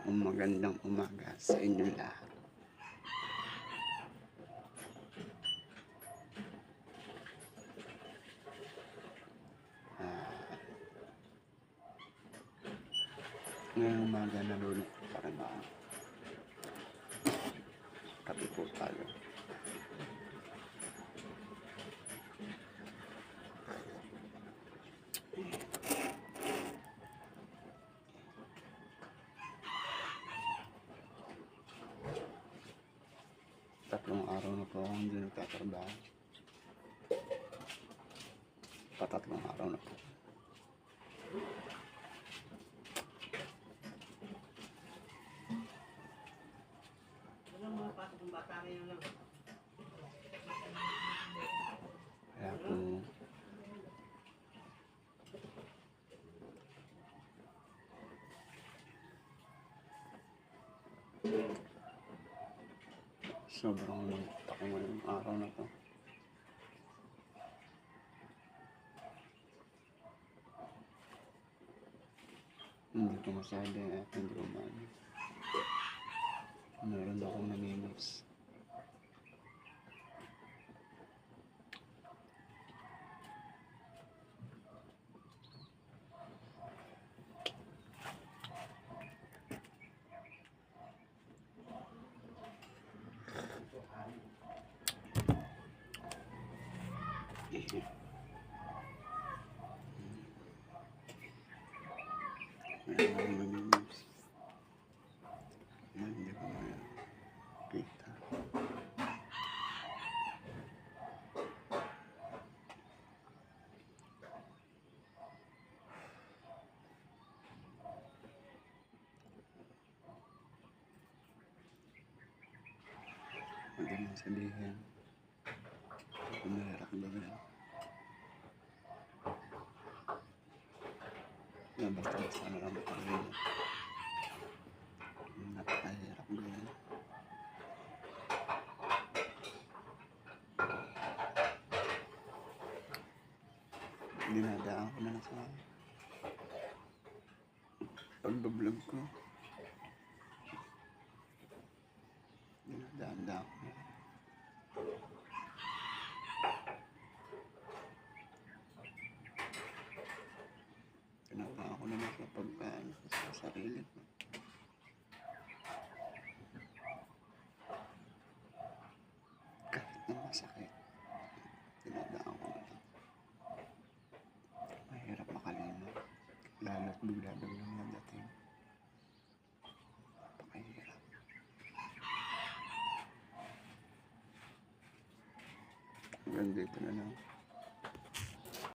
magandang umaga sa inyo lahat. Ah, Ngayong umaga nalulog pa rin ako. Kape po tayo. Tatlong araw na po akong hindi nagtatrabaho. Patatlong araw na po. Kaya po, sobrang lungkot ako ngayong araw na to. Hindi ko masabi at hindi ko maano. Meron akong namimiss. Meron akong namimiss. Hindi ko makita. Madaling sabihin, mahirap gawin. Basta sana lang makawin. Napakahirap gawin. Dinadaan ko na sa pagbablog ko. Dinadaan ko na. Tinatawa ko naman sa pagkaan sa sarili ko. Kahit na masakit, tinadaan ko na lang. Mahirap makalimot, lalo't bigla-biglang nadating. Napakahirap. Hanggang dito na lang.